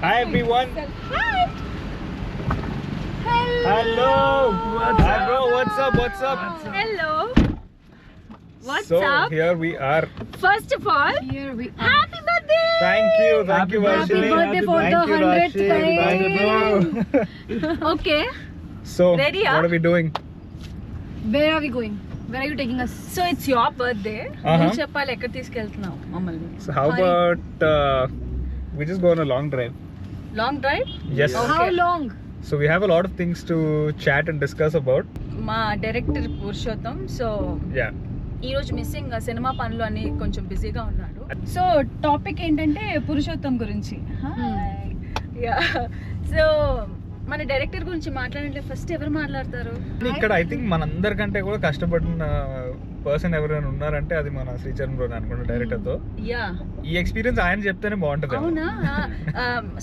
Hi everyone. Hi. Hello. Hi bro. What's up? Hello. What's So up? here we are. First of all, Here we are. happy birthday. Thank you, Happy Varshini. birthday for Thank the you, 100th Rashi. time. Thank you. Okay. So Ready, huh? what are we doing? Where are we going? Where are you taking us? So it's your birthday. Uh-huh. నువ్వు చెప్పాలి ఎక్కడ తీసుకెళ్తున్నావు మమ్మల్ని. So how Hi. about we just go on a long drive? Long drive. Yes. Okay. How long? So we have a lot of things to chat and discuss about. మా director Purushottam. So Yeah. ఈ రోజు missing cinema పనులు అని కొంచెం బిజీగా ఉన్నాడు. So topic ఏంటంటే పురుషోత్తం గురించి. యా. సో మన డైరెక్టర్ గురించి మాట్లాడంటే ఫస్ట్ ఎవరు మాట్లాడతారు? ఇక్కడ ఐ థింక్ మనందరికంటే కూడా కష్టపడిన పర్సన్ ఎవరైనా ఉన్నారంటే అది మన శ్రీచరణ్ బ్రో అనుకుంటా డైరెక్టర్ తో. యా. ఈ ఎక్స్పీరియన్స్ ఆయన చెప్తేనే బాగుంటది. అవునా?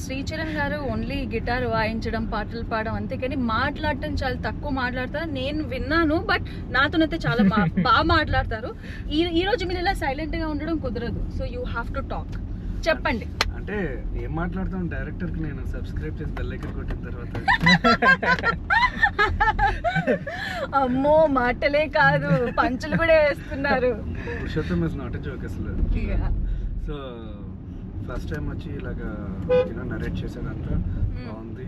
శ్రీచరణ్ గారు ఓన్లీ గిటార్ వాయించడం, పాటలు పాడడం అంతే, కానీ మాట్లాడటం చాలా తక్కువ మాట్లాడతారు. నేను విన్నాను, బట్ నాతోనైతే చాలా బాగా మాట్లాడతారు. ఈ రోజు మీరు ఇలా సైలెంట్ గా ఉండడం కుదరదు. So you have to talk. చెప్పండి. అంటే ఏం మాట్లాడతాం, డైరెక్టర్ కి నేను సబ్స్క్రైబ్ చేసి బెల్ ఐకాన్ కొట్టిన తర్వాత అమ్మో మాటలే కాదు, పంచులు కూడా వేస్తున్నారు. Purushottam is not a joke అసలు. సో ఫస్ట్ టైం వచ్చి ఇలాగా నరేట్ చేసేదంతా బాగుంది.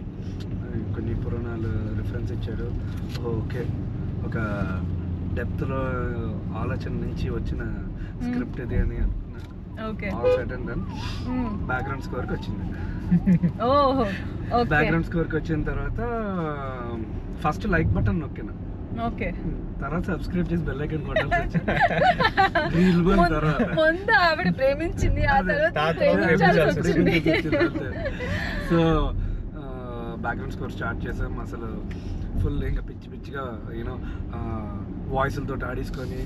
కొన్ని పురాణాలు రిఫరెన్స్ ఇచ్చాడు. ఓకే, ఒక డెప్త్లో ఆలోచన నుంచి వచ్చిన స్క్రిప్ట్ ఇది అని అనుకున్నా. Okay. All set and done. Background స్కోర్కి వచ్చింది. ఓహో. ఓకే. బ్యాక్గ్రౌండ్ స్కోర్కి వచ్చిన తర్వాత ఫస్ట్ లైక్ బటన్ నొక్కిన, ఓకే. తర్వాత సబ్స్క్రైబ్ చేసి బెల్ ఐకాన్ కొట్టాల్సి వచ్చింది. తర్వాత ముందు ఆవిడ ప్రేమించింది, ఆ తర్వాత తర్వాత ప్రేమించాల్సి ప్రేమించాల్సి వచ్చింది. సో బ్యాక్గ్రౌండ్ స్కోర్ స్టార్ట్ చేసాం. అసలు ఫుల్ ఇంకా పిచ్చి పిచ్చిగా యూనో వాయిస్లతో ఆడేసుకొని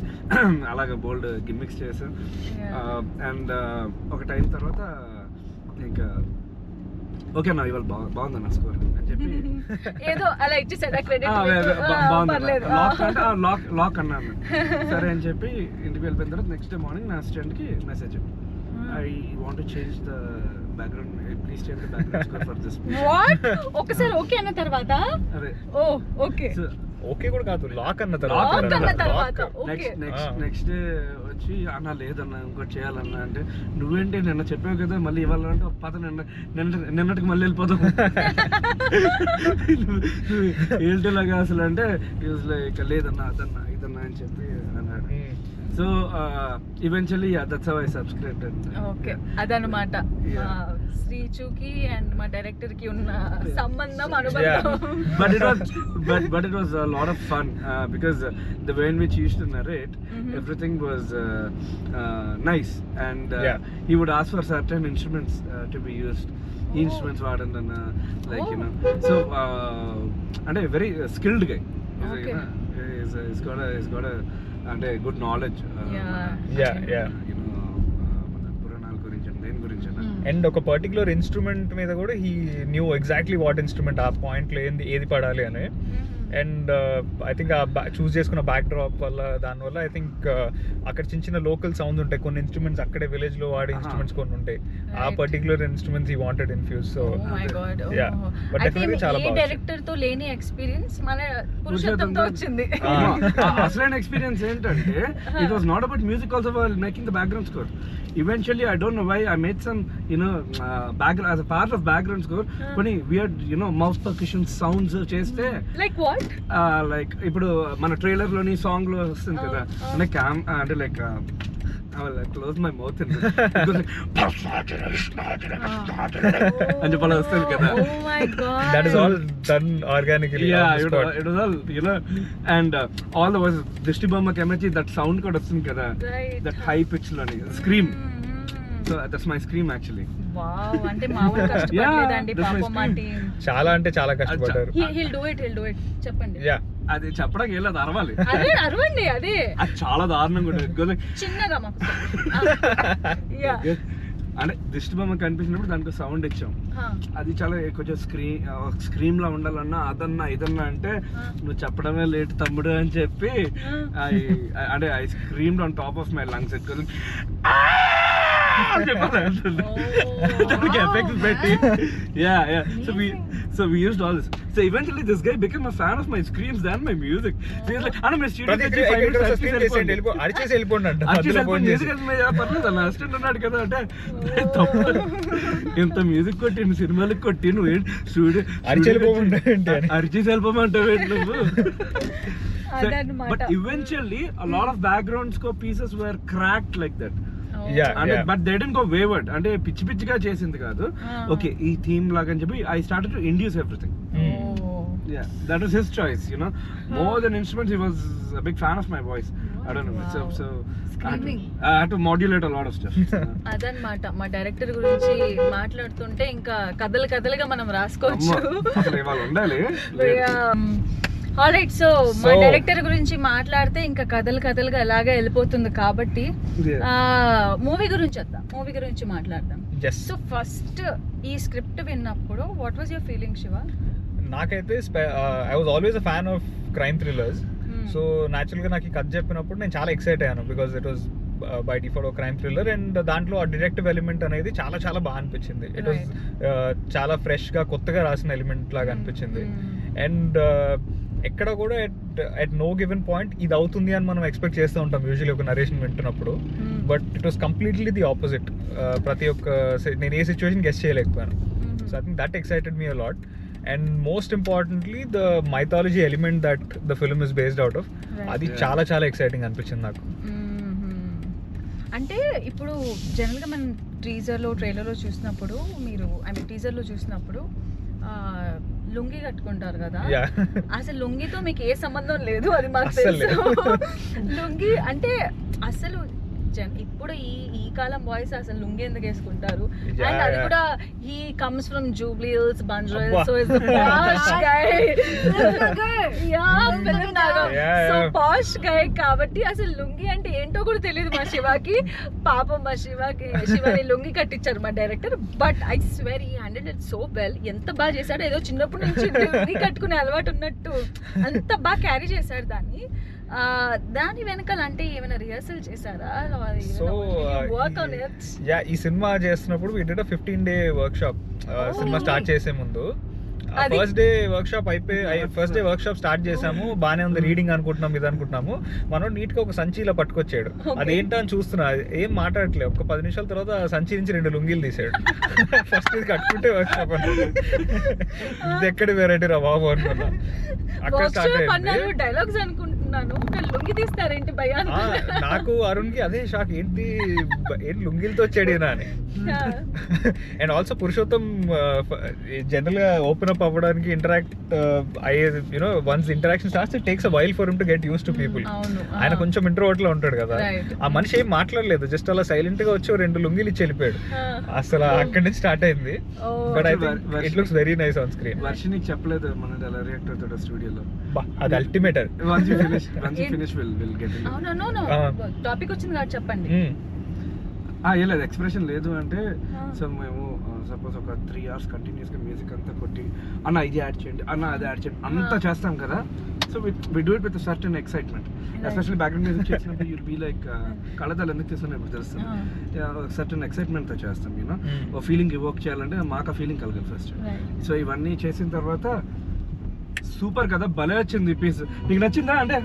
అలాగే బోల్డ్ గిమ్మిక్స్ చేసాం. అండ్ ఒక టైం తర్వాత ఇంకా ఓకే అన్న ఇవాళ బాగుందన్న స్కోర్ అని చెప్పి ఏదో అలా ఇచ్చేసాడు క్రెడిట్. బాగుంది లాక్ అన్నాను. సరే అని చెప్పి ఇంటికి వెళ్ళిపోయిన తర్వాత నెక్స్ట్ డే మార్నింగ్ నా అసిస్టెంట్కి message, I want to change the background, please change the background score for this. What? ఒకసారి ఓకే అన్న తర్వాత అదే ఓకే ఓకే కూడా కాదు, లాక్ అన్న లాక్ అన్న తర్వాత ఓకే. నెక్స్ట్ డే వచ్చి అన్న లేదన్నా ఇంకోటి చేయాలన్నా అంటే, నువ్వేంటి నిన్న చెప్పావు కదా మళ్ళీ ఇవ్వాలంటే పద నిన్నటికి మళ్ళీ వెళ్ళిపోతాం ఏంటిలాగా అసలు అంటే లైక్ లేదన్నా అదన్నా ఇదన్నా అని చెప్పి అన్నాడు. So eventually that's how I subscribed. Okay, అదనమాట శ్రీచుకి అండ్ మా డైరెక్టర్ కి ఉన్న సంబంధం, అనుబంధం. But it was a lot of fun because the way in which he used to narrate, everything was nice, and he would ask for certain instruments to be used. Instruments vaadandana, like you know, so and a very skilled guy. Okay. He's got a and a good knowledge. Yeah. You know, పురాణాల గురించి and దేని గురించి అన్న. And ఒక particular instrument మీద కూడా he knew exactly what instrument ఆ పాయింట్లో ఏది పడాలి అని. అండ్ ఐ థింక్ ఆ చూస్ చేసుకున్న బ్యాక్ డ్రాప్ వల్ల దానివల్ల ఐ థింక్ అక్కడ చిన్న చిన్న లోకల్ సౌండ్స్ ఉంటాయి, కొన్ని ఇన్స్ట్రుమెంట్స్ అక్కడే విలేజ్ లో వాడే ఇన్స్ట్రుమెంట్స్ కొన్ని ఉంటాయి. ఆ particular instruments he wanted infuse. So but definitely చాలా బాగుంది. డైరెక్టర్ తో లేని ఎక్స్పీరియన్స్ మన పురుషోత్తంతో వచ్చింది. అసలైన ఎక్స్పీరియన్స్ ఏంటంటే it was not about music also while making the background score. Eventually I don't know why I made some background as a part of background score కొన్ని weird mouse percussion sounds చేస్తే like what like ఇప్పుడు మన trailer లోని song లో వస్తుంది కదా అంటే అంటే like I will close my mouth and and చెప్పాలి వస్తుంది కదా. Oh my god, that is all done organically. Yeah, it was all and all the voices Dishti Bomma Kemachi, that sound కూడా వస్తుంది కదా, that high pitch లోని scream. So that's my scream actually. Wow, అంటే మామూలు కష్టపడలేదండి పాపం మా team. చాలా అంటే చాలా కష్టపడ్డారు. he'll do it చెప్పండి. యా, అది చెప్పడానికి ఏం లేదు, అరవాలి. అదే అరవండి, అదే అది చాలా దారుణంగా ఉంటుంది. చిన్నగా మాకు అంటే దిష్టి బొమ్మ కనిపించినప్పుడు దానికి సౌండ్ ఇచ్చాం. అది చాలా కొంచెం స్క్రీమ్ లా ఉండాలన్నా అదన్నా ఇదన్నా అంటే నువ్వు చెప్పడమే లేట్ తమ్ముడు అని చెప్పి అంటే I screamed on top of my lungs. దానికి ఎఫెక్ట్స్ పెట్టి so we used all this. So eventually this guy became a fan of my screams than my music. So he's like, "Anna, my student అరిచేసి వెళ్ళిపోండి అంట music పర్లేదు అన్న assistant ఉన్నాడు కదా అంటే తప్పు, ఇంత మ్యూజిక్ కొట్టి సినిమాలకు కొట్టి నువ్వు స్టూడియో అరిచేసి వెళ్ళిపోమంటావు నువ్వు. But eventually a lot of background score pieces were cracked like that. But they didn't go wayward. అంటే పిచ్చి పిచ్చిగా చేసింది కాదు. ఓకే ఈ థీమ్ లాగా అని చెప్పి I started to induce everything. Yeah, that was his choice, you know. More than instruments, he was a big fan of my voice. I don't know. So I had to modulate a lot of stuff. అదన్నమాట మా director గురించి మాట్లాడుతుంటే ఇంకా కథలుగా మనం రాసుకోవచ్చు. అసలు ఇవాళ ఉండాలి. ఆల్రైట్, సో మా డైరెక్టర్ గురించి మాట్లాడితే ఇంకా కథలుగా అలాగే వెళ్ళిపోతుంది కాబట్టి మూవీ గురించి మాట్లాడదాం. సో ఫస్ట్ ఈ స్క్రిప్ట్ విన్నప్పుడు what was your feeling Shiva? నాకైతే I was always a fan of crime thrillers. So న్యాచురల్గా నాకు ఈ కథ చెప్పినప్పుడు నేను చాలా ఎక్సైట్ అయ్యాను, because it was by default crime thriller. And దాంట్లో ఆ డిటెక్టివ్ ఎలిమెంట్ అనేది చాలా చాలా బాగా అనిపించింది. ఇట్ వాజ్ చాలా ఫ్రెష్గా కొత్తగా రాసిన ఎలిమెంట్ లాగా అనిపించింది. అండ్ ఎక్కడ కూడా ఎట్ నో గివెన్ పాయింట్ ఇది అవుతుంది అని మనం ఎక్స్పెక్ట్ చేస్తూ ఉంటాం యూజువల్లీ ఒక నరేషన్ వింటున్నప్పుడు. But it was completely the opposite. ప్రతి ఒక్క నేను ఏ సిచ్యువేషన్ గెస్ చేయలేకపోయాను. So I think that excited me a lot. And most importantly the mythology element that the film is based out of, అది చాలా చాలా exciting అనిపించింది నాకు. అంటే ఇప్పుడు జనరల్గా మనం ట్రైలర్లో చూసినప్పుడు టీజర్లో చూసినప్పుడు లుంగి కట్టుకుంటారు కదా, అసలు లుంగితో మీకు ఏ సంబంధం లేదు, అది మాకు తెలుసు. లుంగి అంటే అసలు ఇప్పుడు ఈ కాలం బాయ్స్ అసలు లుంగి ఎందుకు వేసుకుంటారు? అండ్ అది కూడా he comes from Jubilee Hills, Banjara, so is the posh guy. So posh guy కాబట్టి అసలు లుంగి అంటే ఏంటో కూడా తెలియదు మా శివాకి. పాపం మా శివని లుంగి కట్టించారు మా director. But I swear he handled it so well. ఎంత బాగా చేశాడు, ఏదో చిన్నప్పటి నుంచి లుంగి కట్టుకునే అలవాటు ఉన్నట్టు అంత బాగా క్యారీ చేశాడు దాన్ని. దాని వెనకాల అంటే ఏమైనా రిహర్సల్ చేశారా? సో ఈ సినిమా చేస్తున్నప్పుడు వి డిడ్ 15-day వర్క్షాప్. సినిమా స్టార్ట్ చేసే ముందు ఫస్ట్ డే వర్క్షాప్ స్టార్ట్ చేసాము, బానే ఉంది, రీడింగ్ అనుకుంటున్నాం, ఇది అనుకుంటున్నాము. మనం నీట్ గా ఒక సంచిలో పట్టుకొచ్చాడు. అదేంటో అని చూస్తున్నా, ఏం మాట్లాడట్లేదు. ఒక 10 నిమిషాల తర్వాత సంచి నుంచి 2 లుంగీలు తీసాడు. ఫస్ట్ ఇది కట్టుకుంటే వర్క్షాప్ అన్నది, ఇది ఎక్కడ వెరైటీ రా బాబు అనుకున్నా. అక్కడ స్టార్ట్ అయింది. డైలాగ్స్ అనుకుంటున్నాను, లుంగి తీస్తారేంటి భయ్యా? నాకు అరుణ్ కి అదే షాక్, ఏంటి లుంగిలతో వచ్చాడు అని. అండ్ ఆల్సో పురుషోత్తం జనరల్ గా ఓపెన్ అప్ అవ్వడానికి ఇంటరాక్ట్ అయ్యేది, you know once interaction starts it takes a while for him to get use to people. ఆయన కొంచెం ఇంట్రోవర్ట్ లో ఉంటాడు కదా, ఆ మనిషి ఏం మాట్లాడలేదు, జస్ట్ అలా సైలెంట్ గా వచ్చి 2 లుంగిలు ఇచ్చి వెళ్ళిపోయాడు. అసలు అక్కడి నుంచి స్టార్ట్ అయింది. But I think it looks very nice on screen. వర్షినికి చెప్పలేదు మనం ఎలా రియాక్ట్ అవుతాడో స్టూడియోలో. అది అల్టిమేట్. టాపిక్ వచ్చింది కాబట్టి చెప్పండి. లేదు ఎక్స్ప్రెషన్ లేదు అంటే, సో మేము సపోజ్ ఒక 3 hours కంటిన్యూస్గా మ్యూజిక్ అంతా కొట్టి అన్న ఇది యాడ్ చేయండి, అన్న అది యాడ్ చేయండి అంతా చేస్తాం కదా. So we do it with certain excitement. Especially background music చేసినప్పుడు యుల్ బీ లైక్ కళ్ళదాలు ఎందుకు తీస్తున్నా ఇప్పుడు తెలుస్తుంది. సర్టన్ ఎక్సైట్మెంట్తో చేస్తాం, యూనో. ఓ ఫీలింగ్ ఇవోక్ చేయాలంటే మాకు ఆ ఫీలింగ్ కలగాలి ఫస్ట్. సో ఇవన్నీ చేసిన తర్వాత సూపర్ కదా, భలే వచ్చింది ఈ పీస్. నీకు నచ్చిందా అంటే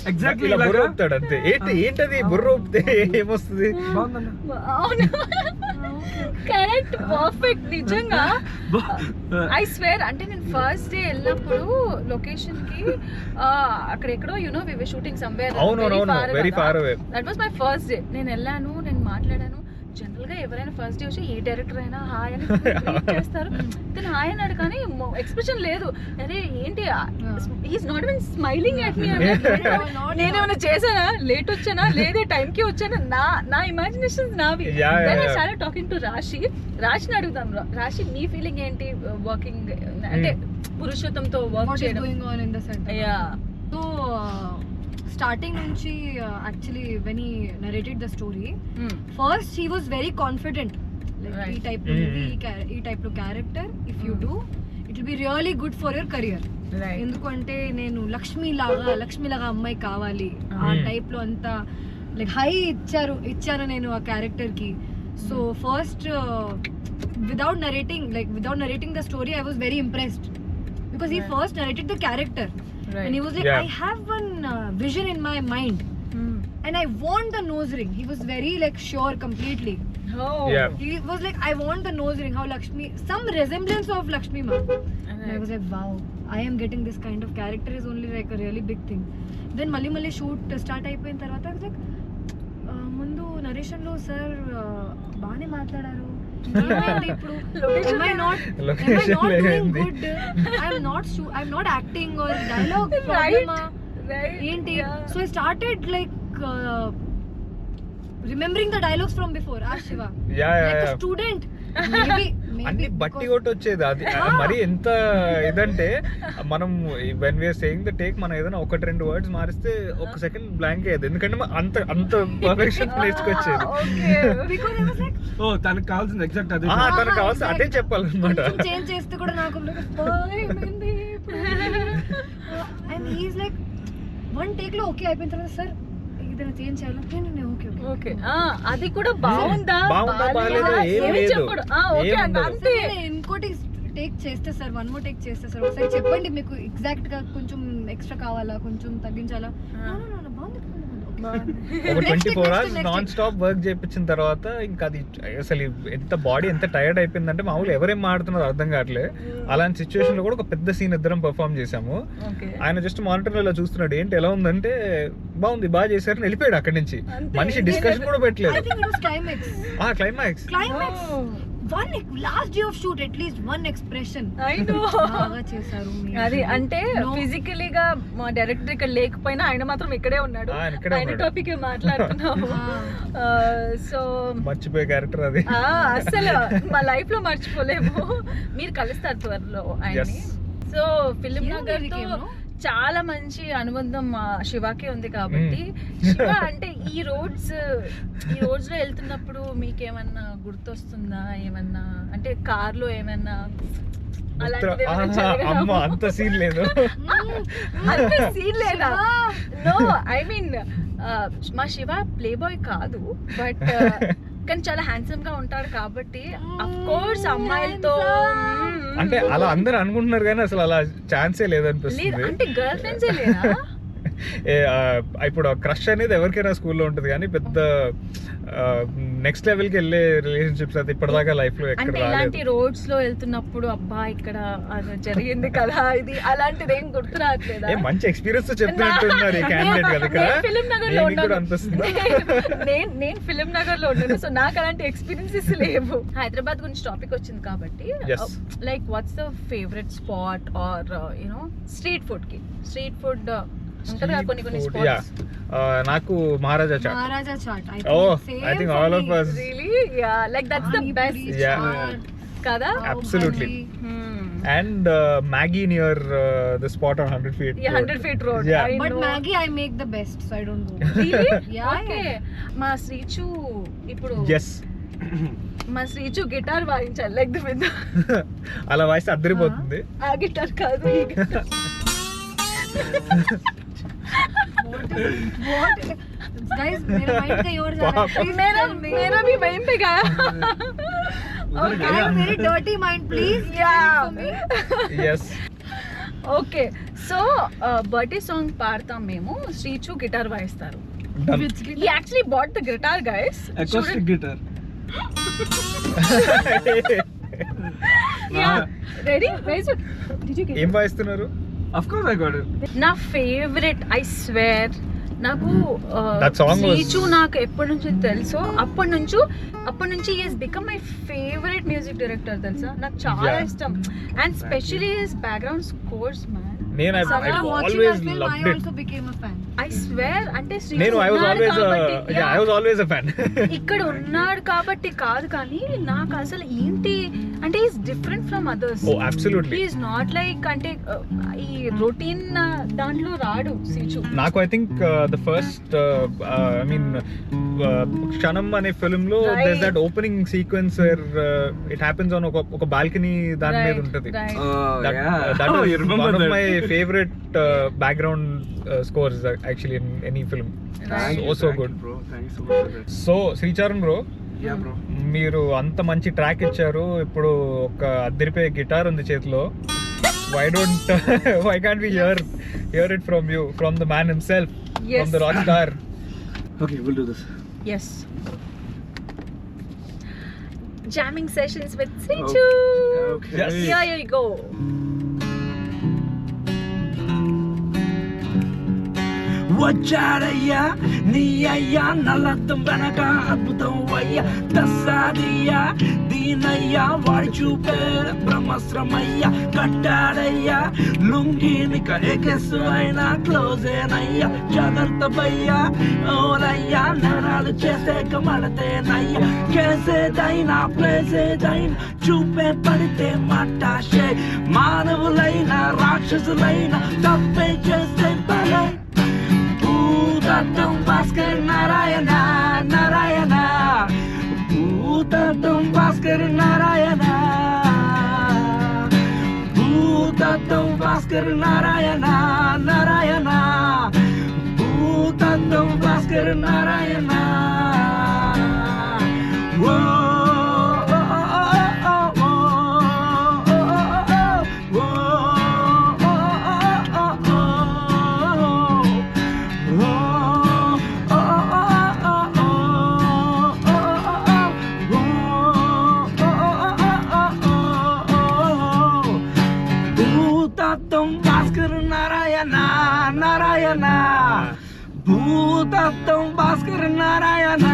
ఎగ్జాక్ట్లీ బుర్ర ఊపుతాడు అంతే. ఏంటది బుర్ర ఊపితే ఏమొస్తుంది? Correct, perfect. నిజంగా ఐ స్వేర్. అంటే నేను ఫస్ట్ డే వెళ్ళినప్పుడు లొకేషన్ కి అక్కడ ఎక్కడో you know we were shooting somewhere very far away. That was my first day. నేను వెళ్ళాను, నేను మాట్లాడాను. జనరల్ గా ఎవరైనా ఫస్ట్ డే వచ్చి ఏ డైరెక్టర్ అయినా హాయ్ అని చేస్తారు, కానీ హాయ్ అన్నాడు కానీ ఎక్స్ప్రెషన్ లేదు. అరే ఏంటి, he's not even smiling at me. నేనేమైనా చేశానా, లేట్ వచ్చానా, లేదే టైంకి వచ్చానా, నా ఇమాజినేషన్స్ నావి. Then I started talking to రాశిని అడుగుతాం, రాశి నీ ఫీలింగ్ ఏంటి వర్కింగ్ అంటే పురుషోత్తంతో వర్క్ చేయడం? So starting nunchi actually when he narrated the story, first he was very confident, like right. E type lo character if you do it will be really good for your career. Right ఎందుకంటే నేను లక్ష్మి లాగా అమ్మాయి కావాలి ఆ Hmm. Type లో అంతా like high ఇచ్చాను నేను ఆ క్యారెక్టర్ కి. So first without narrating the story I was very impressed because he Right. First narrated the character and he was like, Yeah. I have one vision in my mind and I want the nose ring. He was very like sure completely. Yeah. He was like, I want the nose ring, how Lakshmi, some resemblance of Lakshmi ma. And I was like, wow, I am getting this kind of character is only like a really big thing. Then Malli shoot start అయిపోయిన తర్వాత I was like, ముందు narration లో sir బాగానే మాట్లాడారు, ఇప్పుడు am I not doing good? I'm not acting or dialogue problem ఏంటి? So I started like remembering the dialogues from before. Shiva like a student maybe అన్ని బట్టి because- కొట్టి వచ్చేది అది మరి ఎంత ఇదంటే మనం when we're saying the take మనం ఏదైనా 1-2 వర్డ్స్ మారిస్తే ఒక సెకండ్ బ్లాంక్ అయ్యేది, ఎందుకంటే అంత పర్ఫెక్షన్ నేర్చుకొచ్చేది. because I was like oh తనకు కావాల్సింది ఎగ్జాక్ట్ అదే. తనకు కావాల్సి అదే చెప్పాలన్నమాట. కొంచెం చేంజ్ చేస్తే కూడా నాకు ఏమైంది and he's like one take లో ఓకే అయిపోయిన తర్వాత సార్ ఏదైనా చేంజ్ చేయాలి ఓకే ఓకే ఓకే అది కూడా బాగుందా బాగాలేదా ఏం ఏమీ లేదు, చెప్పడు. ఓకే ఏం అండి, ఉండదు. అంతే. ఇంకోటి టేక్ చేస్తే సార్ వన్ మోర్ టేక్ చేస్తే సార్ ఒకసారి చెప్పండి మీకు ఎగ్జాక్ట్ గా కొంచెం ఎక్స్ట్రా కావాలా కొంచెం తగ్గించాలా బాగుంది ఒక 24 hours నాన్ స్టాప్ వర్క్ చేయించిన తర్వాత ఇంకా అది అసలు ఎంత బాడీ ఎంత టైర్డ్ అయిపోయిందంటే మామూలు ఎవరేం మాడుతున్నారో అర్థం కావట్లేదు. అలాంటి సిచ్యువేషన్ లో కూడా ఒక పెద్ద సీన్ ఇద్దరం పర్ఫామ్ చేసాము. Okay. ఆయన జస్ట్ మానిటర్ లో చూస్తున్నాడు, ఏంటి ఎలా ఉందంటే బాగుంది బాగా చేశారని వెళ్ళిపోయాడు అక్కడి నుంచి. అంతే. మనిషి డిస్కషన్ కూడా ఐ పెట్టలేదు. Think it was climax climax one last day of shoot at least one expression I know. బాగా చేశారు మీరు. అది అంటే No. ఫిజికలీగా మా డైరెక్టర్ ఇక్కడ లేకపోయినా ఆయన మాత్రం ఇక్కడే ఉన్నాడు. ఆయన ఇక్కడే ఆయన ఉన్నాడు. టాపిక్ మాట్లాడుతున్నాము. సో మర్చిపోయే క్యారెక్టర్ అది. అసలు మా లైఫ్ లో మర్చిపోలేము. మీరు కలుస్తారు త్వరలో ఆయన్ని. Yes. సో ఫిలిం ఏం నగర్ తో మీకేమో? చాలా మంచి అనుబంధం మా శివాకి ఉంది కాబట్టి శివ అంటే ఈ రోడ్స్ లో వెళ్తున్నప్పుడు మీకేమన్నా గుర్తొస్తుందా? ఏమన్నా అంటే కార్ లో ఏమన్నా అలాంటిది ఏమన్నా జరగడం? అమ్మ అంత సీన్ లేదు. అంత సీన్ లేదా? నో ఐ మీన్ మా శివ ప్లే బాయ్ కాదు, బట్ కానీ చాలా హ్యాండ్సమ్ గా ఉంటాడు కాబట్టి అఫ్ కోర్స్ అమ్మాయిలతో అంటే అలా అందరూ అనుకుంటున్నారు కానీ అసలు అలా ఛాన్సే లేదు. లేదనిపిస్తుంది. అంటే గర్ల్ ఫ్రెండ్సే లేదా? ఇప్పుడు క్రష్ అనేది ఎవరికైనా స్కూల్లో ఉంటుంది కానీ పెద్ద నెక్స్ట్ లెవెల్కి వెళ్ళే రిలేషన్షిప్స్ అయితే ఇప్పటిదాకా లైఫ్ లో ఎక్కడ అంటే రాలేదు. ఇలాంటి రోడ్స్ లో వెళ్తున్నప్పుడు అబ్బా ఇక్కడ అది జరిగింది కదా ఇది అలాంటిది ఏం గుర్తు రావట్లేదా? ఏ మంచి ఎక్స్పీరియన్స్ తో చెప్తున్నట్టున్నారు ఈ క్యాండిడేట్ కదా ఇక్కడ. నేను ఫిలిం నగర్ లో మీకు కూడా ఉన్నాను. అనిపిస్తుందా? నేను ఫిలిం నగర్ లో ఉన్నాను, సో నాకు అలాంటి ఎక్స్పీరియన్సెస్ లేవు. హైదరాబాద్ గురించి టాపిక్ వచ్చింది కాబట్టి Yes. Like what's the favourite spot or you know street food కి ఉంటది కదా కొన్ని Street food, స్పాట్స్. నాకు Maharaja Chaat. Maharaja Chaat Oh, I think all of us. Really yeah like that's the best Yeah. కదా. Absolutely. And Maggie near the spot on 100 feet. Yeah, 100 feet road. Yeah. I But know. Maggie I make the best, so I don't go. Really? Yeah, Okay. మా శ్రీచు ఇప్పుడు Yes. మా Sreechu guitar వాయించాలి like the with అలా వాయిస్తే అద్దరిపోతుంది. ఆ guitar కాదు ఈ guitar. What? Guys, मेरा mind का योर जा रहा है. Please tell me. मेरा भी वहीं पे गया. I have very dirty mind. Please Yeah. for me. Yes. Okay so birthday song పాడతాం మేము, శ్రీచు గిటార్ వాయిస్తారు. Done. Which He actually bought the guitar, guys. Acoustic guitar. Yeah. Ready? Where's it? Did you get ఏం it? వాయిస్తున్నారు? Of course I got it. నా favourite I swear నాకు That song was- Sreechu నాకు ఎప్పటి నుంచి తెలుసో అప్పటి నుంచి he has become my favourite music director తెలుసా. నాకు చాలా Yeah. ఇష్టం and specially his background scores man. నేను I After watching always that film, loved I it. also became a fan. I swear అంటే నేను I was always a fan. ఇక్కడ ఉన్నాడు కాబట్టి కాదు, కానీ నాకు అసలు ఏంటి అంటే is different from others. Oh, absolutely. Is not like అంటే ఈ రొటీన్ దాంట్లో రాడు సిచు. నాకు I think the first I mean క్షణం అనే ఫిల్మ్ లో Right. there's that opening sequence where it happens on ఒక బాల్కనీ దాని మీద ఉంటది. That Oh, was you remember one of that? my favorite background scores actually in any film. So good. Bro, thank you so much for that. So Sricharan bro, Yeah, bro. మీరు అంత మంచి track ఇచ్చారు, ఇప్పుడు ఒక అద్దరిపోయే guitar ఉంది చేతిలో. Why can't we hear it from you, from the man himself, Yes. from the rock star? Okay, we'll do this. Yes. Jamming sessions with Srichu. Okay. Yes. Here you go. వచ్చాడయ్యా నీ అయ్యా నల్లత్తం వెనక అద్భుతం అయ్యా దస్సాదయ్యా దీనయ్యా వాడి చూపే బ్రహ్మశ్రమయ్యా కట్టాడయ్యా లుంగినిక ఎగెస్సు అయినా క్లోజేనయ్యా జాగ్రత్త భయ్యా ఓరయ్యా నరాలు చేసే కమడతేనయ్యా చేసేదైనా ప్లేసేదైనా చూపే పడితే మటాషే మానవులైనా రాక్షసులైనా తప్పే చేస్తే బలై భూతత్వం భాస్కర్ నారాయణ నారాయణ భూతత్వం భాస్కర్ నారాయణ భూతత్వం భాస్కర్ నారాయణ నారాయణ భూతత్వం భాస్కర్ నారాయణ ఓ భూతత్వం Bhaskar Narayana Narayana భూతత్వం Bhaskar Narayana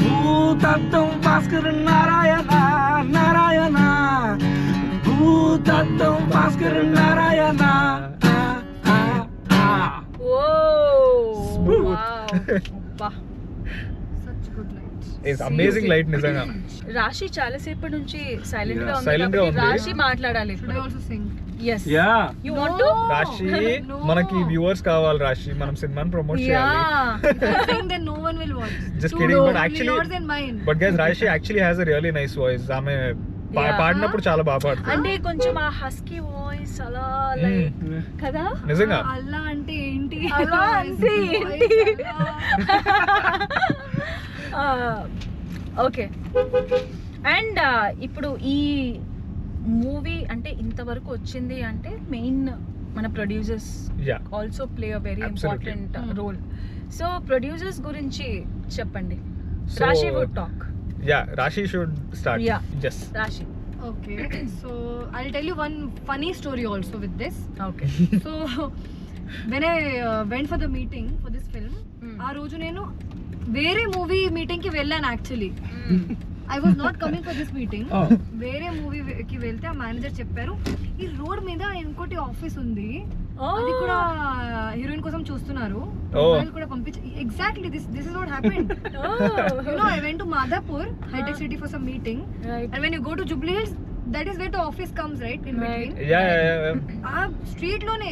భూతత్వం Bhaskar Narayana Narayana భూతత్వం Bhaskar Narayana Whoa. Wow. Wow. Such good lights. It's amazing light నిజంగా. రాశి చాలా సేపటి నుంచి సైలెంట్ గా Yeah, ఉంది silent గా కాబట్టి ఉంది. రాశి మాట్లాడాలి Should I ఇప్పుడు. also sing? Yes. Yeah. You want to? రాశి, No. మనకి వ్యూవర్స్ కావాలి రాశి, మనం సినిమాని ప్రమోట్ చేయాలి. Yeah. If I sing, then no one will watch. Just Two kidding, no, but only actually- yours and mine. But guys Rashi actually has a really nice voice. ఆమె Yeah. పాడినప్పుడు చాలా బాగా పాడుతుంది. అంటే కొంచెం ఆ హస్కీ వాయిస్ అలా లైక్ కదా. నిజంగా అల్లా అంటే ఏంటి? అలా అంటే ఏంటి? ఓకే. అండ్ ఇప్పుడు ఈ మూవీ అంటే ఇంతవరకు వచ్చింది అంటే మెయిన్ మన producers yeah also play a very Absolutely. Important role. So producers గురించి చెప్పండి. So- Rashi would talk. Yeah Rashi should start. Yeah. Just Rashi. Okay, so I'll tell you one funny story also with this. Okay. So when I went for the meeting for this film, ఆ రోజు నేను వేరే movie meeting కి వెళ్ళాను actually. I was not coming for this meeting. వేరే మూవీకి వెళ్తే ఆ మేనేజర్ చెప్పారు ఈ రోడ్ మీద ఇంకోటి ఆఫీస్ ఉంది, అది కూడా హీరోయిన్ కోసం చూస్తున్నారు, ప్రొఫైల్ కూడా పంపించి. Exactly this is what happened. You know, I went to Madhapur, high-tech city for some meeting. Right. And when you go to Jubilee Hills, that is where the office comes, right? In Right. between. Yeah Street lone,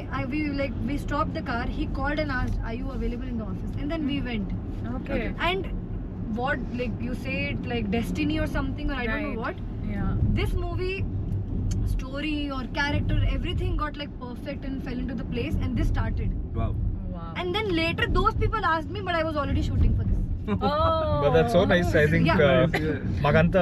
we stopped the car. He called and asked, "Are you available in the office?" And then we went. Okay. And what, like you say it like destiny or something, or I don't know Right. what. Yeah. This movie, story or character, everything got like perfect and fell into the place. And this started. Wow. Wow. And then later, those people asked me, but I was already shooting for this. But that's so nice. I think మాకంతా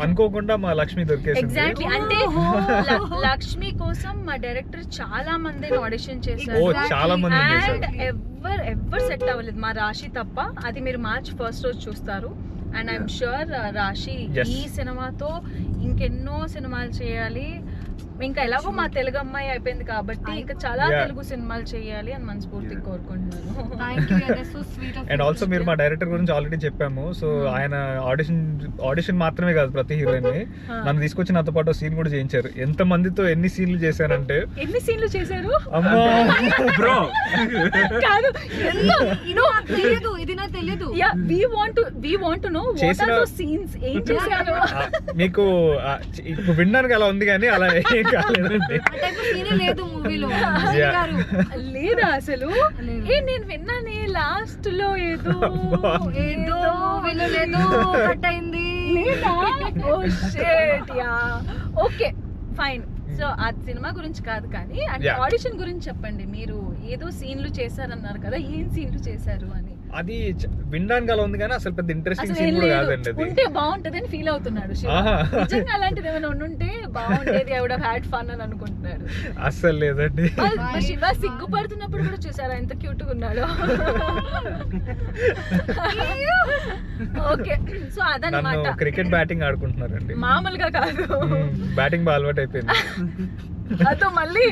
అనుకోకుండా మా లక్ష్మి దొరికేసింది. Exactly. అంటే Oh. Lakshmi కోసం మా director చాలా మందిని audition ఓ చేశారు. చాలా మంది అండ్ చేశారు. ఎవరు సెట్ అవ్వలేదు, మా రాశి తప్ప. అది మీరు మార్చ్ ఫస్ట్ రోజు చూస్తారు. అండ్ ఐఎమ్ షూర్ రాశి Yes. ఈ సినిమాతో ఇంకెన్నో సినిమాలు చేయాలి. ఇంకా ఎలాగో మా తెలుగు అమ్మాయి అయిపోయింది కాబట్టి ఇంకా చాలా Yeah. తెలుగు సినిమాలు చేయాలి అని మనస్ఫూర్తిగా కోరుకుంటున్నాను. Thank you, that's so sweet of and also మీరు మా డైరెక్టర్ గురించి ఆల్రెడీ చెప్పాము. సో ఆయన ఆడిషన్ మాత్రమే కాదు ప్రతి హీరోయిన్ ని నన్ను తీసుకొచ్చి నాతో పాటు సీన్ కూడా చేయించారు. ఎంత మందితో ఎన్ని సీన్లు చేశారంటే ఎన్ని సీన్లు చేశారు అమ్మా బ్రో కాదు తెలియదు, ఇది నాకు తెలియదు. Yeah we want to know what చేసిన- ఆర్ దోస్ సీన్స్, ఏం చేశారు? మీకు ఇప్పుడు వినడానికి అలా ఉంది కానీ అలా ఏం కాలేదండి. ఆ టైప్ సీనే లేదు మూవీలో. Yeah. లేదా అసలు లేదు. నేను విన్నానే లాస్ట్ లో ఏదో ఏదో మూవీలో లేదు, కట్ అయింది. లేదా oh shit yeah okay fine. So ఆ సినిమా గురించి కాదు కానీ అంటే Yeah. ఆడిషన్ గురించి చెప్పండి. మీరు ఏదో సీన్లు చేశారన్నారు కదా, ఏం సీన్లు చేశారు అని. అది వినడానికి అలా ఉంది కానీ అసలు పెద్ద ఇంట్రెస్టింగ్ అసలు సీన్ ఏం కూడా లేదు. కాదండి అది. ఉంటే బాగుంటది అని ఫీల్ అవుతున్నాడు శివ. ఆహా. నిజంగా అలాంటిది ఏమైనా ఉండుంటే బాగుండేది, I would have had fun అని అనుకుంటున్నాడు. అస్సలు లేదండి. మా శివ సిగ్గుపడుతున్నప్పుడు కూడా చూసారా ఎంత క్యూట్ గా ఉన్నాడో. ఓకే సో నన్ను అదనమాట. క్రికెట్ బ్యాటింగ్ ఆడుకుంటున్నారండి. మామూలుగా కాదు, బ్యాటింగ్ బాగా అలవాటు అయిపోయింది. అదో మళ్ళీ.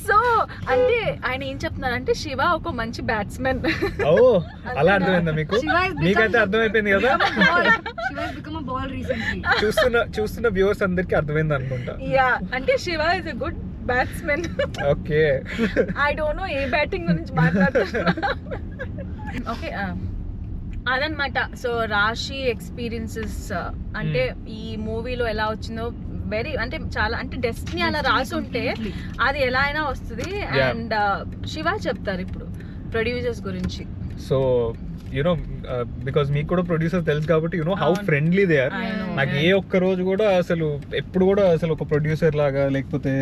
సో అంటే ఆయన ఏం చెప్తున్నారంటే శివ ఒక మంచి బ్యాట్స్మెన్. ఓ అలా అర్థమైందా మీకు? Shiva has become- మీకైతే అర్థమైపోయింది కదా. She has become a ball recently. చూస్తున్న వ్యూవర్స్ అందరికి అర్థమైంది అనుకుంటా. యా అంటే Shiva is a good batsmen. Okay I don't know A batting గురించి మాట్లాడుతున్నా. ఓకే అదనమాట. సో రాశి ఎక్స్పీరియన్సెస్ అంటే ఈ మూవీలో ఎలా వచ్చిందో వెరీ అంటే చాలా అంటే డెస్టినీ అలా రాసి ఉంటే అది ఎలా అయినా వస్తుంది. Yeah. అండ్ శివ చెప్తారు ఇప్పుడు ప్రొడ్యూసర్స్ గురించి. సో యునో బికాస్ మీకు కూడా ప్రొడ్యూసర్ తెలుసు కాబట్టి యునో హౌ అవును. Friendly they are. I know. నాకు ఏ ఒక్క రోజు కూడా అసలు ఎప్పుడు కూడా అసలు ఒక ప్రొడ్యూసర్ లాగా లేకపోతే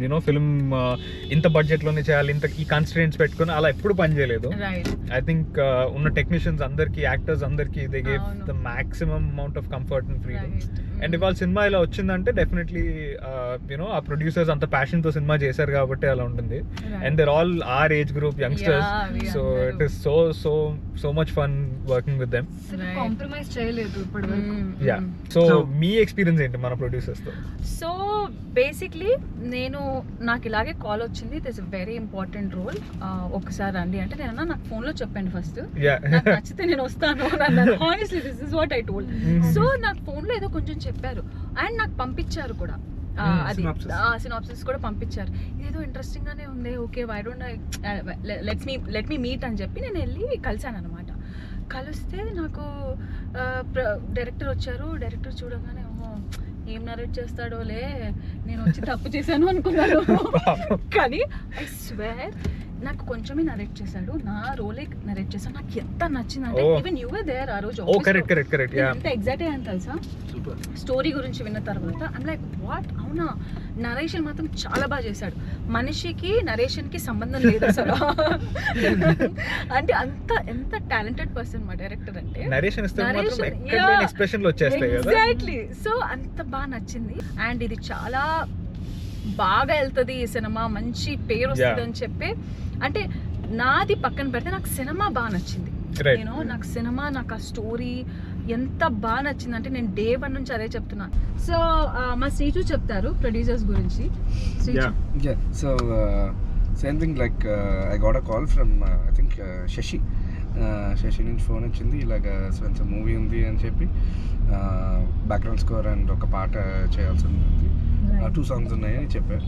యునో ఫిల్మ్ ఇంత బడ్జెట్ లోనే చేయాలి ఇంత ఈ కన్స్ట్రెంట్స్ పెట్టుకొని అలా ఎప్పుడు పని చేయలేదు. రైట్ ఐ థింక్ ఉన్న టెక్నీషియన్స్ అందరికి యాక్టర్స్ అందరికి దే గేవ్ అవును. The maximum amount of comfort and freedom. And ఇవాళ సినిమా ఇలా వచ్చిందంటే డెఫినెట్లీ యునో ఆ ప్రొడ్యూసర్స్ అంత ప్యాషన్ తో సినిమా చేశారు కాబట్టి అలా ఉంటుంది. And there all are age group youngsters. So it is so so so much fun working with them. Compromise చేయలేదు ఇప్పటి వరకు. యా సో So- మీ ఎక్స్పీరియన్స్ ఏంటి మన ప్రొడ్యూసర్స్ తో? సో బేసిక్లీ నాకు ఇలాగే కాల్ వచ్చింది, it is a very important role, ఒకసారి రండి అంటే నేను నాకు ఫోన్లో చెప్పండి ఫస్ట్, యా నాకు నచ్చితే నేను వస్తాను అన్నాను. Honestly this is what I told. So నాకు ఫోన్లో ఏదో కొంచెం చెప్పారు అండ్ నాకు పంపించారు కూడా. అది Synopsis. సినాప్సిస్ కూడా పంపించారు. ఇదేదో ఇంట్రెస్టింగ్ గానే ఉంది, okay why don't let me meet అని చెప్పి నేను వెళ్ళి కలిసాను అనమాట. కలిస్తే నాకు డైరెక్టర్ వచ్చారు. డైరెక్టర్ చూడగానే ఓహో ఏం నరేట్ చేస్తాడోలే, నేను వచ్చి తప్పు చేశాను అనుకున్నాను. కానీ ఐ స్వేర్ నాకు కొంచెమే నరేట్ చేశాడు, నా రోలే నరేట్ చేశాడు. నాకు ఎంత నచ్చింది అంటే Oh. Even you were there ఆ రోజు ఓ కరెక్ట్ కరెక్ట్ కరెక్ట్ యా ఎంత ఎగ్జైట్ అయ్యాను తెలుసా సూపర్. స్టోరీ గురించి విన్న తర్వాత. ఐమ్ లైక్ వాట్, అవునా, నరేషన్ మాత్రం చాలా బాగా చేశాడు. మనిషికి నరేషన్ కి సంబంధం లేదు అసలు. అంటే ఎంత టాలెంటెడ్ పర్సన్ మా డైరెక్టర్ అంటే. నరేషన్ ఇస్తే మాత్రం Narration, ఎక్కడ yeah. ఎక్స్ప్రెషన్ లో వచ్చేస్తాయి కదా. ఎగ్జాక్ట్లీ. సో అంత బాగా నచ్చింది. అండ్ ఇది చాలా బాగా వెళ్తుంది ఈ సినిమా, మంచి పేరు వస్తుంది అని చెప్పి. అంటే నాది పక్కన పెడితే నాకు సినిమా బాగా నచ్చింది. Right. నేను నాకు సినిమా, నాకు ఆ స్టోరీ ఎంత బాగా నచ్చింది అంటే నేను డే 1 నుంచి అదే చెప్తున్నా. సో మా శ్రీచు చెప్తారు ప్రొడ్యూసర్స్ గురించి. Srichu. Yeah, so same thing like I got a call from I think Shashi. Shashi నుంచి ఫోన్ వచ్చింది, ఇలాగ స్వెన్స్ మూవీ ఉంది అని చెప్పి బ్యాక్గ్రౌండ్ స్కోర్ అండ్ ఒక పాట చేయాల్సి ఉంది, 2 songs ఉన్నాయి అని చెప్పారు.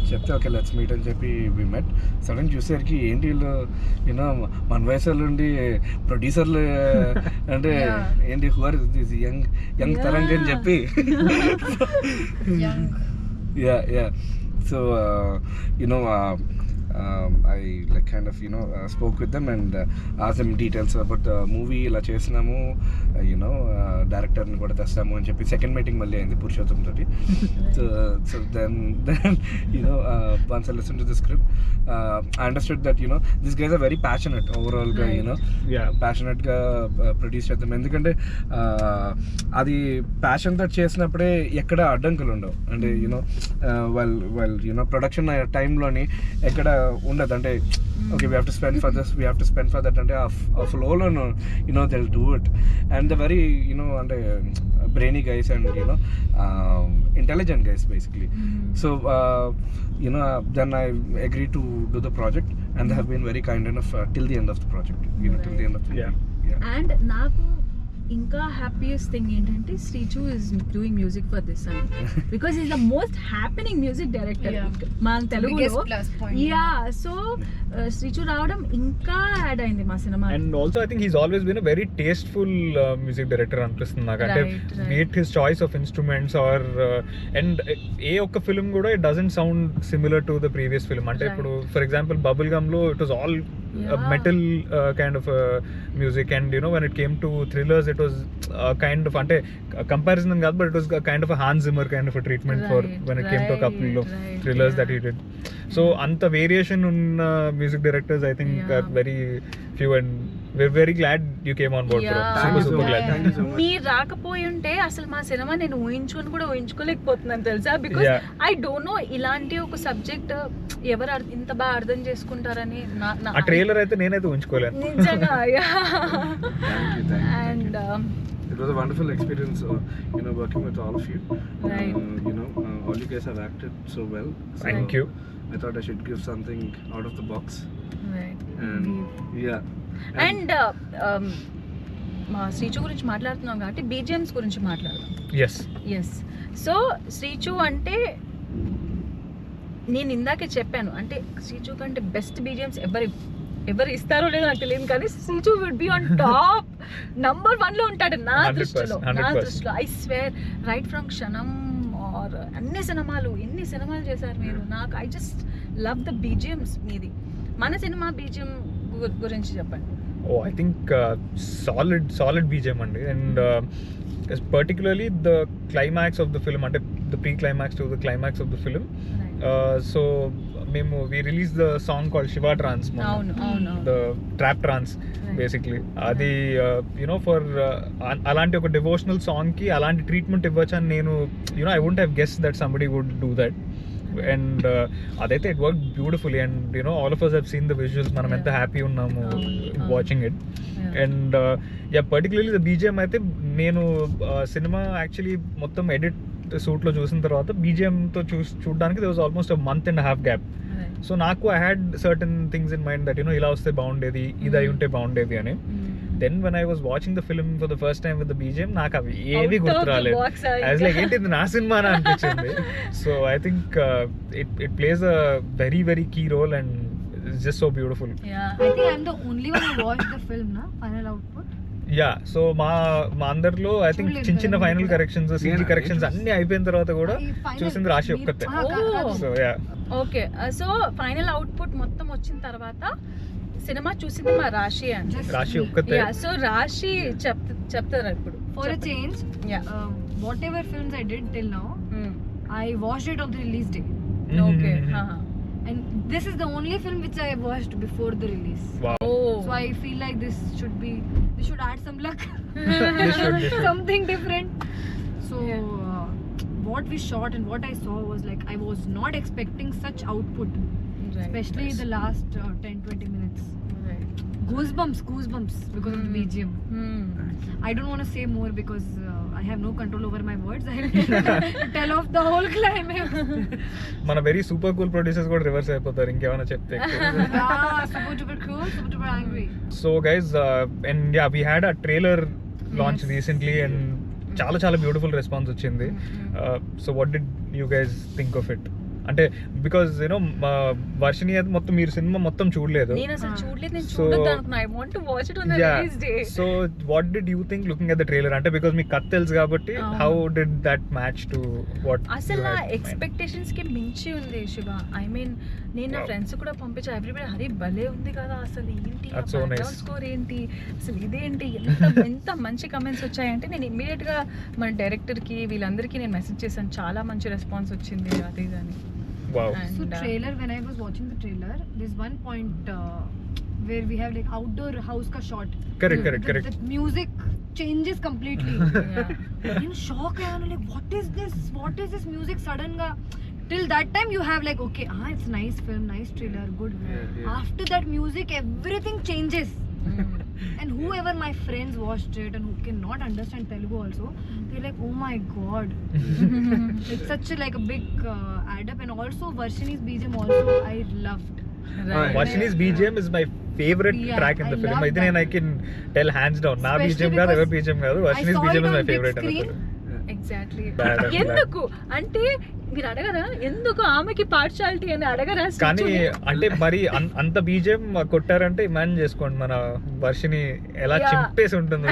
చెప్తే ఓకే లెట్స్ మీట్ అని చెప్పి వి మెట్. సడన్ చూసేసరికి ఏంటి వీళ్ళు యూనో మన వయసులో ఉండి ప్రొడ్యూసర్లు అంటే ఏంటి who are this young Tarang అని చెప్పి. Yeah so you know I like kind of spoke with them and asked them details about the movie. ఇలా చేసినాము డైరెక్టర్ని కూడా తెస్తాము అని చెప్పి సెకండ్ మీటింగ్ మళ్ళీ అయింది పురుషోత్తం తోటి. So then once I listened to the script I understood that these guys are very passionate overall గా Yeah. passionate గా ప్రొడ్యూస్ చేద్దాం. ఎందుకంటే అది ప్యాషన్ తో చేసినప్పుడే ఎక్కడ అడ్డంకులు ఉండవు. అంటే వాళ్ళు ప్రొడక్షన్ టైంలోని ఎక్కడ ఉండదు. అంటే okay we have to spend for this, we have to spend for that. అంటే ఆ ఫ్లోలో they'll do it. And the very అంటే brainy guys and intelligent guys basically. So then I agreed to do the project, and they have been very kind enough till the end of the project, till the end of the Yeah. movie. Yeah. And నాకు ఇంకా happiest thing ఏంటంటే Sreechu is doing music for this అని because is the most happening music director Yeah. మన తెలుగులో. Biggest plus point. యా సో శ్రీచు రావడం ఇంకా యాడ్ అయింది మా cinema. And also I think he's always been a very tasteful music director అనిపిస్తుంది నాకు. అంటే Right. Beat his choice of instruments or and ఏ ఒక్క ఫిల్మ్ కూడా it doesn't sound similar to the previous film. అంటే Right. ఇప్పుడు for example bubble gum లో it was all metal kind of music, and when it came to thrillers it was kind of, అంటే comparison కాదు, but it was kind of Hans Zimmer kind of treatment for when it came to couple of Right. Thrillers that he did. So అంత variation ఉన్న music directors I think Yeah. Are very few, and we're very glad you came on board, bro. Yeah. Thank you so Super much. glad. Thank you so much. మీరు రాకపోయి ఉంటే అసలు మా cinema నేను ఊహించుకోలేకపోతున్నాను తెలుసా. Because Yeah. I don't know ఇలాంటి ఒక subject ఎవరు ఇంత బాగా అర్థం చేసుకుంటారని ఆ ట్రైలర్ అయితే నేనైతే ఉంచుకోలేను. నిజంగా. Thank you. And It was a wonderful experience, working with all of you. Right. All you guys have acted so well. So Thank you. I thought I should give something out of the box. And yeah. And మా శ్రీచు గురించి మాట్లాడుతున్నాం కాబట్టి BGMs గురించి మాట్లాడదాం. Yes yes. So Srichu అంటే నేను ఇందాకే చెప్పాను, అంటే శ్రీచు కంటే బెస్ట్ బీజిఎమ్స్ ఎవరు ఇస్తారో లేదో నాకు తెలియదు, కానీ Sreechu would be on top number 1 లో ఉంటాడు నా 100%, దృష్టిలో. 100%. I swear, right from Kshanam are ఎన్ని సినిమాలు చేశారు మీరు. నాకు I just love the BGMs మీది. మన సినిమా బీజిఎం గురించి చెప్పండి. Oh, I think solid BGM అండి, and particularly the climax of the film, అంటే the pre-climax to the climax of the film. So we released the song called Shiva Trance, అవును the trap trance basically. అది for అలాంటి ఒక devotional song కి అలాంటి treatment ఇవ్వచ్చు అని నేను I wouldn't have guessed that somebody would do that. And అదైతే it work beautifully, and all of us have seen the visuals. మనం ఎంత హ్యాపీ ఉన్నాము watching it. And particularly the BGM అయితే నేను సినిమా యాక్చువల్లీ మొత్తం ఎడిట్ సూట్లో చూసిన తర్వాత బీజిఎంతో చూడడానికి there was almost a month and a half gap. So నాకు I had certain things in mind that ఇలా వస్తే బాగుండేది, ఇది అయి ఉంటే బాగుండేది అని. Then when I was watching the film for the first time with the BGM నాకు అవి ఏవి గుర్తు రాలేదు. లైక్ ఏంటి ఇది నా సినిమా అనిపించింది. So I think it plays a very very key role, and it's just so beautiful. I think I'm the only one who watched the film, na? Final output. Yeah, so మా అందరిలో I think చిన్న final corrections, CG corrections అన్ని అయిపోయిన తర్వాత కూడా చూసింది రాశి ఒక్కతే. So yeah, okay. So final output మొత్తం వచ్చిన తర్వాత సినిమా చూసింది మా రాశి అండి. రాశి ఒక్కతే. సో రాశి చెప్తారా ఇప్పుడు? For a change, whatever films I did till now, I watched it on the release day. Okay. And this is the only film which I watched before the release. Wow. So I feel like this should add some luck. This should. Something different. So what we shot and what I saw was like, I was not expecting such output, especially the last 10-20 minutes. Goosebumps because of the BGM. I don't want to say more because I have no control over my words. I will tell off the whole climax. మన very super cool producers కూడా reverse అయిపోతారు ఇంకేమైనా చెప్తే. Super duper cool, super duper angry. So guys, and yeah, we had a trailer launch recently, and చాలా beautiful response వచ్చింది. So what did you guys think of it? అంటే because Varshini అయితే మొత్తం మీరు సినిమా మొత్తం చూడలేదు. నేను అసలు చూడలేదు, నేను చూడొద్దు అనుకున్నా. I want to watch it on the release day. So what did you think looking at the trailer? అంటే బికాజ్ మీకు కథ తెలుసు కాబట్టి how did that match to what? అసలు నా ఎక్స్పెక్టేషన్స్ కి మించి ఉంది శివ. ఐ మీన్ నేను నా ఫ్రెండ్స్ కూడా పంపించా, ఎవ్రీబడి హరి భలే ఉంది కదా, అసలు ఏంటి బ్యాక్గ్రౌండ్ స్కోర్ ఏంటి, అసలు ఇదేంటి, ఎంత మంచి కమెంట్స్ వచ్చాయంటే నేను ఇమ్మీడియట్ గా మన డైరెక్టర్ కి వీళ్ళందరికీ నేను మెసేజ్ చేశాను. చాలా మంచి రెస్పాన్స్ వచ్చింది అది అని. Wow. So trailer, when I was watching the trailer, there's one point where we have like outdoor house ka shot. Correct. The music changes completely. In shock I am like, what is this music sudden ga? Till that time you have like, okay, it's nice film, nice trailer, good. Yeah. After that music everything changes. And whoever my friends watched it and who cannot understand Telugu also, they're like, oh my god. It's such a like a big add up. And also Varshini's BGM also I loved. Right. Varshini's BGM is my favorite Yeah, track in the I film. love Then that. I can tell hands down. Na Especially BGM kaadu, ever because BGM kaadu. I Varshini's saw BGM it is my on big favorite in the screen. film. Exactly Bad, bad. ఎందుకు అంటే మీరు అడగరా ఎందుకు ఆమెకి partiality అని అడగరా కానీ శ్రీచుని? అంటే మరి అంత బీజేం కొట్టారంటే ఇమాజిన్ చేసుకోండి మన వర్షిని ఎలా Yeah. చింపేసి ఉంటుంది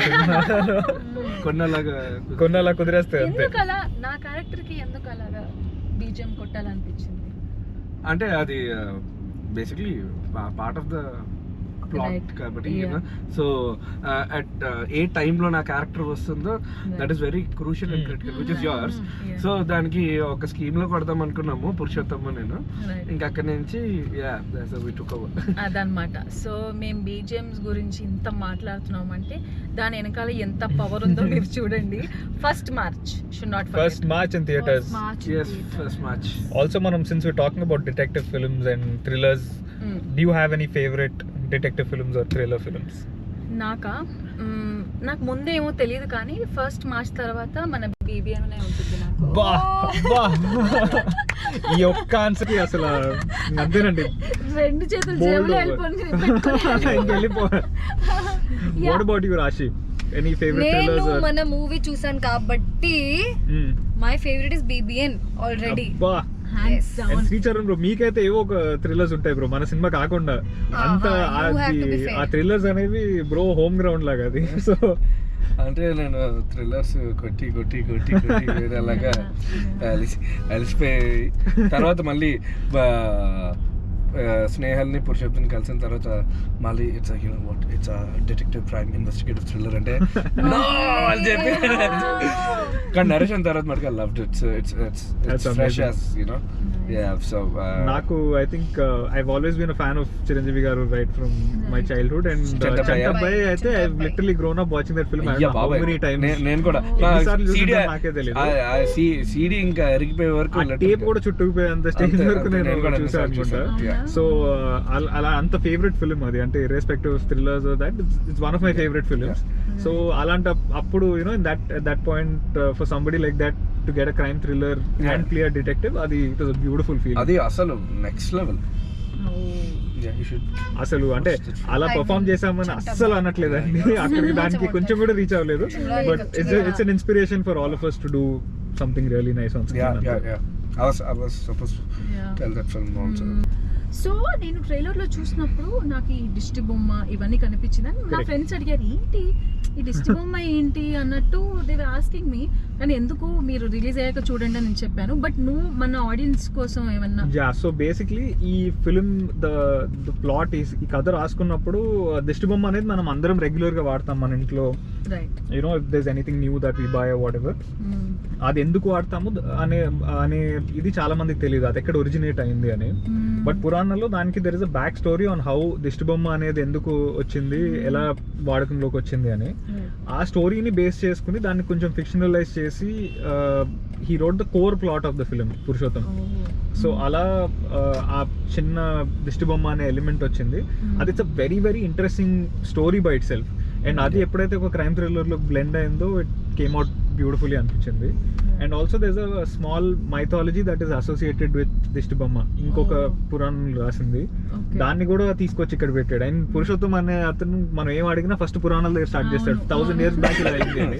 కొన్నలాగా కొన్నలా కుదిరేస్తే అంతే. ఎందుకు అలా నా క్యారెక్టర్ కి ఎందుకు అలాగా బీజం కొట్టాలనిపించింది? అంటే అది basically part of the plot Right. కాబట్టి Yeah. సో అట్ ఏ టైంలో నా క్యారెక్టర్ వస్తుందో that Right. Is very crucial and critical which is yours. Yeah. So దానికి ఒక స్కీమ్ లో కొడదాం అనుకున్నాము పురుషోత్తమ నేను. Right. ఇంకా అక్కడి నుంచి వి టుక్ ఓవర్. అదనమాట. సో మేము బీజిఎమ్స్ గురించి ఇంత మాట్లాడుతున్నాం అంటే దాని వెనకాల ఎంత పవర్ ఉందో మీరు చూడండి. First March should not first March in theatres. First March yes theater. first match. Also మనం since we talking about detective films and thrillers, do you have any favourite detective films or thriller films? నాకు ముందే ఏమో తెలియదు కానీ first March తర్వాత మన BBM అనే ఉంటుంది నాకు. బా బా ఈ ఒక్క ఆన్సర్ అసలు అంతేనండి. రెండు చేతులు Bold జేబులో over. వెళ్ళిపోయి what about you Rashi? Any favourite నేను థ్రిల్లర్స్? మన మూవీ చూసాను కాబట్టి my favourite is BBN already. అబ్బా. Hands And down. Sricharan bro, మీకైతే ఏవో ఒక థ్రిల్లర్స్ ఉంటాయి బ్రో మన సినిమా కాకుండా. అంత you have to be fair. ఆ థ్రిల్లర్స్ అనేవి బ్రో హోమ్ గ్రౌండ్ లాగా అది. సో అంటే నేను థ్రిల్లర్స్ కొట్టి కొట్టి కొట్టి కొట్టి వేరే అలాగా అలిసిపోయి తర్వాత మళ్ళీ స్నేహల్ని పురుషోత్తుని కలిసిన తర్వాత మళ్ళీ it's it's detective crime investigative thriller అంటే no అని చెప్పి కానీ నరేషన్ తర్వాత మటుకు I loved it. It's fresh as so నాకు I think I always been a fan of Chiranjeevi garu right from my childhood. And Chantabbai. Chantabbai అయితే I literally grown up watching that film అయ్యా how బాబాయ్ మెనీ టైమ్స్. నేను కూడా ఎన్నిసార్లు చూసానో నాకే తెలియదు. సీడీ ఇంకా ఎరిగిపోయే వరకు టేప్ కూడా చుట్టుకుపోయేంత స్టేజ్ అంతే, వరకు నేను నేను కూడా చూసాను ఎన్నిసార్లు అనుకుంటా. చూసాను. సో అలా అంత ఫేవరెట్ ఫిల్మ్ అది. అంటే irrespective of thrillers that it's one of my favourite films. So అలాంటి అప్పుడు you know in that point for somebody like that to get a crime thriller and clear detective, అది it was a beautiful feel. అది అసలు next level. అసలు అంటే అలా perform చేసామని అస్సలు అనట్లేదండి. అక్కడికి దానికి కొంచెం కూడా రీచ్ అవ్వలేదు. But it's an inspiration for all of us to do something really nice on screen. I was supposed to tell that film also. So నేను ట్రైలర్లో చూసినప్పుడు నాకు ఈ దిష్టి బొమ్మ ఇవన్నీ కనిపించింది. నా Correct. ఫ్రెండ్స్ అడిగారు ఏంటి ఈ దిష్టి బొమ్మ ఏంటి అన్నట్టు దే వర్ ఆస్కింగ్ మీ. కానీ ఎందుకు మీరు రిలీజ్ అయ్యాక చూడండి అని నేను చెప్పాను. బట్ నువ్వు మన ఆడియన్స్ కోసం ఏమన్నా? సో బేసిక్లీ ఈ ఫిల్మ్ ద ప్లాట్ ఈ కథ రాసుకున్నప్పుడు దిష్టి బొమ్మ అనేది మనం అందరం రెగ్యులర్ గా వాడతాం మన ఇంట్లో. Right. You know if there is anything new that we buy whatever, అది ఎందుకు వాడతాము అనే ఇది చాలా మందికి తెలియదు అది ఎక్కడ ఒరిజినేట్ అయింది అని. బట్ పురాణంలో దానికి there is a back story on how దిష్టి బొమ్మ అనేది ఎందుకు వచ్చింది, ఎలా వాడకంలోకి వచ్చింది అని. ఆ స్టోరీని బేస్ చేసుకుని దాన్ని కొంచెం ఫిక్షనలైజ్ చేసి he wrote the core plot of the film Purushottam. So అలా ఆ చిన్న దిష్టి బొమ్మ అనే ఎలిమెంట్ వచ్చింది. అది it's a very very interesting story by itself. And అది ఎప్పుడైతే ఒక క్రైమ్ థ్రిల్లర్లో బ్లెండ్ అయిందో ఇట్ కేమ్ అవుట్ బ్యూటిఫుల్లీ అనిపించింది. And also there is a small mythology that is associated with దిష్టి బొమ్మ. ఇంకొక పురాణం రాసింది, దాన్ని కూడా తీసుకొచ్చి ఇక్కడ పెట్టాడు. అండ్ పురుషోత్తం అనే అతను మనం ఏం అడిగినా ఫస్ట్ పురాణాల దగ్గర స్టార్ట్ చేస్తాడు. 1000 years బ్యాక్ ఇలా అయింది అని.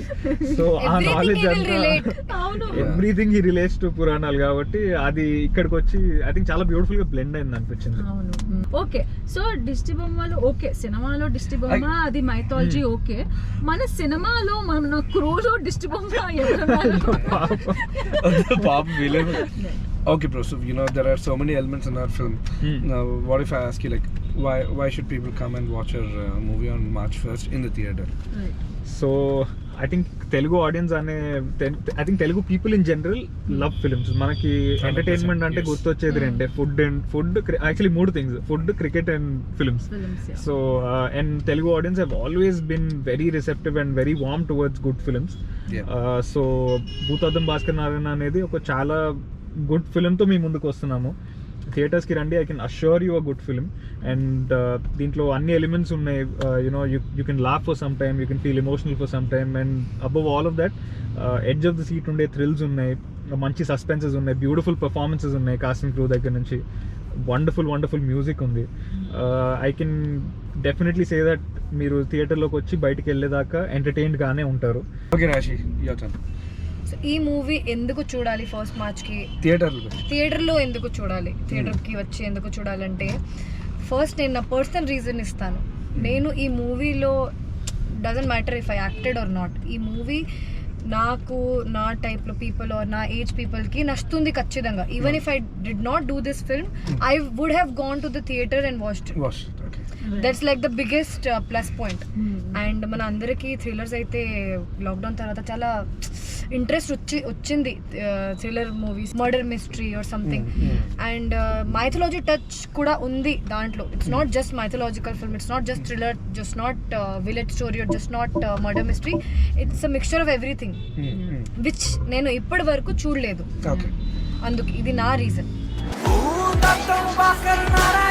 సో ఆ నాలెడ్జ్ అంతా ఎవ్రీథింగ్ హీ రిలేట్స్ టు పురాణాలు కాబట్టి అది ఇక్కడికి వచ్చి ఐ థింక్ చాలా బ్యూటిఫుల్ గా బ్లెండ్ అయింది అనిపించింది. అవును. ఓకే, సో దిష్టి బొమ్మలు ఓకే, సినిమాలో దిష్టి బొమ్మ అది మైథాలజీ ఓకే. మన సినిమాలో మన క్రూలో దిష్టి బొమ్మ Pop villain. Okay, bro. So there are so many elements in our film. Now, what if I ask you, like, why should people come and watch our movie on March 1st in the theater? So I think Telugu audience I think Telugu people in general love films. మనకి entertainment అంటే yes. గుర్తొచ్చేది రెండే, food actually 3 things: food, cricket and films. So and Telugu audience have always been very receptive and very warm towards good films. So Bhoothaddam Bhaskar Narayana అనేది ఒక చాలా good ఫిల్మ్తో మీ ముందుకు వస్తున్నాము. థియేటర్స్కి రండి, I can assure you a good film. And దీంట్లో అన్ని elements ఉన్నాయి. You know you can laugh for some time, you can feel emotional for some time, and above all of that edge of the seat ఉండే thrills ఉన్నాయి, మంచి suspenses ఉన్నాయి, beautiful performances ఉన్నాయి cast and crew దగ్గర నుంచి, wonderful music ఉంది. I can definitely say that మీరు థియేటర్లోకి వచ్చి బయటికి వెళ్ళేదాకా ఎంటర్టైన్డ్గానే ఉంటారు. ఓకే రాశి, సో ఈ మూవీ ఎందుకు చూడాలి ఫస్ట్ మార్చ్కి థియేటర్లో థియేటర్లో ఎందుకు చూడాలి, థియేటర్కి వచ్చి ఎందుకు చూడాలంటే ఫస్ట్ నేను నా పర్సనల్ రీజన్ ఇస్తాను. నేను ఈ మూవీలో doesn't matter if I acted or not, ఈ మూవీ నాకు నా టైప్లో పీపుల్ ఆర్ నా ఏజ్ పీపుల్కి నచ్చుతుంది ఖచ్చితంగా. Even if I did not do this film I would have gone to the theatre and watched it. That's like the biggest plus point. And మన అందరికీ థ్రిల్లర్స్ అయితే లాక్డౌన్ తర్వాత చాలా ఇంట్రెస్ట్ వచ్చింది, thriller movies, murder mystery or something. And mythology touch కూడా ఉంది దాంట్లో. It's not just mythological film, it's not just thriller, just not village story or just not murder mystery. It's a mixture of everything which నేను ఇప్పటి వరకు చూడలేదు. అందుకు ఇది నా రీజన్. భూతత్వం భాస్కర్ నారాయణ